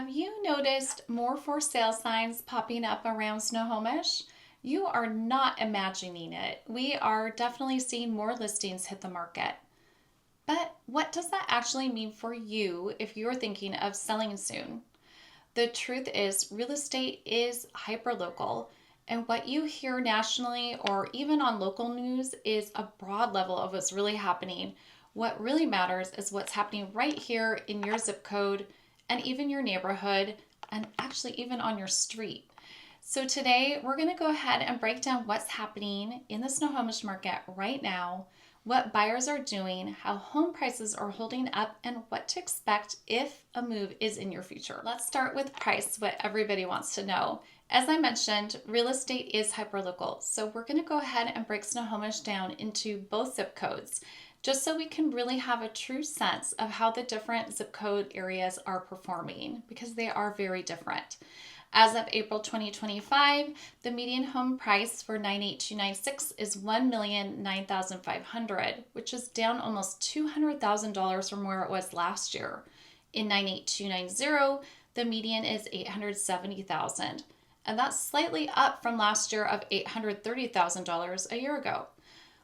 Have you noticed more for sale signs popping up around Snohomish? You are not imagining it. We are definitely seeing more listings hit the market. But what does that actually mean for you if you're thinking of selling soon? The truth is, real estate is hyperlocal, and what you hear nationally or even on local news is a broad level of what's really happening. What really matters is what's happening right here in your zip code and even your neighborhood, and actually even on your street. So today we're going to go ahead and break down what's happening in the Snohomish market right now, what buyers are doing, how home prices are holding up, and what to expect if a move is in your future. Let's start with price, what everybody wants to know. As I mentioned, real estate is hyperlocal, so we're going to go ahead and break Snohomish down into both zip codes, just so we can really have a true sense of how the different zip code areas are performing, because they are very different. As of April 2025, the median home price for 98296 is $1,009,500, which is down almost $200,000 from where it was last year. In 98290, the median is $870,000, and that's slightly up from last year of $830,000 a year ago.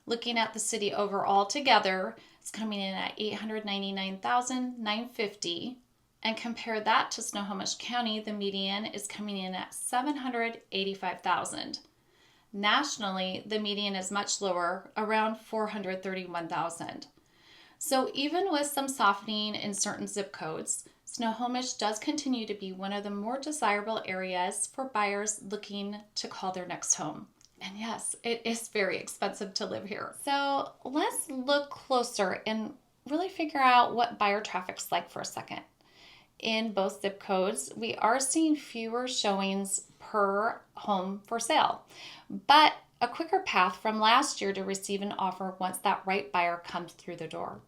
Looking at the city overall together, it's coming in at $899,950. And compare that to Snohomish County, the median is coming in at $785,000. Nationally, the median is much lower, around $431,000. So even with some softening in certain zip codes, Snohomish does continue to be one of the more desirable areas for buyers looking to call their next home. And yes, it is very expensive to live here. So let's look closer and really figure out what buyer traffic's like for a second. In both zip codes, we are seeing fewer showings per home for sale, but a quicker path from last year to receive an offer once that right buyer comes through the door.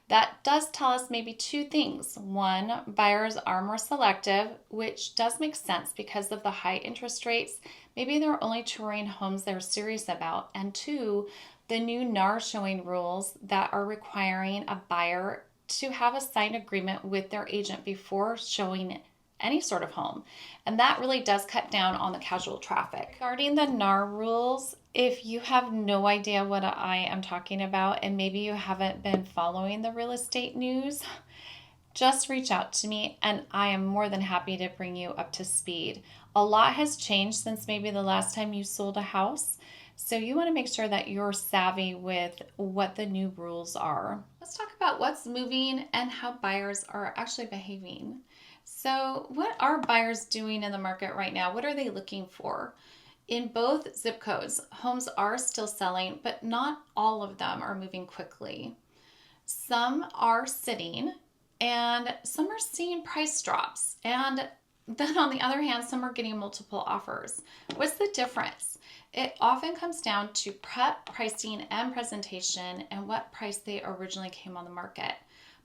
That does tell us maybe two things. One, buyers are more selective, which does make sense because of the high interest rates. Maybe they're only touring homes they're serious about. And two, the new NAR showing rules that are requiring a buyer to have a signed agreement with their agent before showing any sort of home. And that really does cut down on the casual traffic. Regarding the NAR rules, if you have no idea what I am talking about and maybe you haven't been following the real estate news, just reach out to me and I am more than happy to bring you up to speed. A lot has changed since maybe the last time you sold a house. So you want to make sure that you're savvy with what the new rules are. Let's talk about what's moving and how buyers are actually behaving. So what are buyers doing in the market right now? What are they looking for? In both zip codes, homes are still selling, but not all of them are moving quickly. Some are sitting and some are seeing price drops. And then on the other hand, some are getting multiple offers. What's the difference? It often comes down to pricing and presentation and what price they originally came on the market.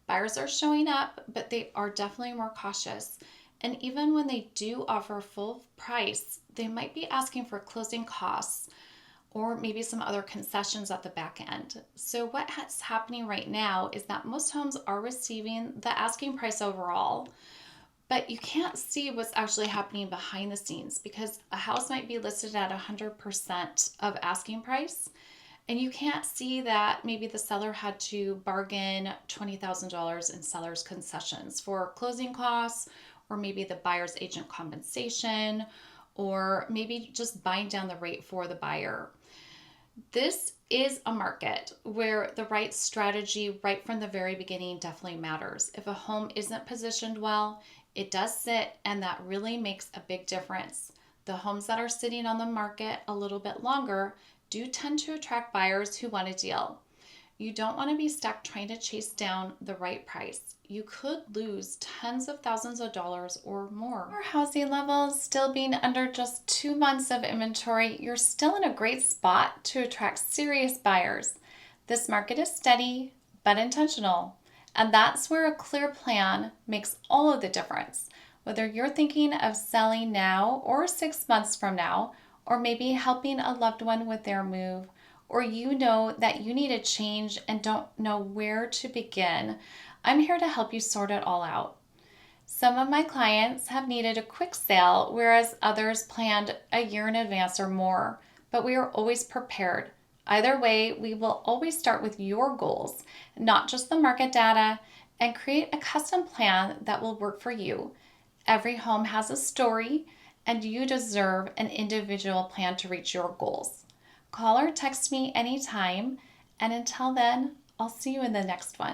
Buyers are showing up, but they are definitely more cautious. And even when they do offer full price, they might be asking for closing costs or maybe some other concessions at the back end. So what's happening right now is that most homes are receiving the asking price overall, but you can't see what's actually happening behind the scenes because a house might be listed at 100% of asking price, and you can't see that maybe the seller had to bargain $20,000 in seller's concessions for closing costs, or maybe the buyer's agent compensation, or maybe just buying down the rate for the buyer. This is a market where the right strategy right from the very beginning definitely matters. If a home isn't positioned well, it does sit, and that really makes a big difference. The homes that are sitting on the market a little bit longer do tend to attract buyers who want a deal. You don't want to be stuck trying to chase down the right price. You could lose tens of thousands of dollars or more. For housing levels still being under just 2 months of inventory, you're still in a great spot to attract serious buyers. This market is steady but intentional, and that's where a clear plan makes all of the difference. Whether you're thinking of selling now or 6 months from now, or maybe helping a loved one with their move, or you know that you need a change and don't know where to begin, I'm here to help you sort it all out. Some of my clients have needed a quick sale, whereas others planned a year in advance or more, but we are always prepared. Either way, we will always start with your goals, not just the market data, and create a custom plan that will work for you. Every home has a story, and you deserve an individual plan to reach your goals. Call or text me anytime, and until then, I'll see you in the next one.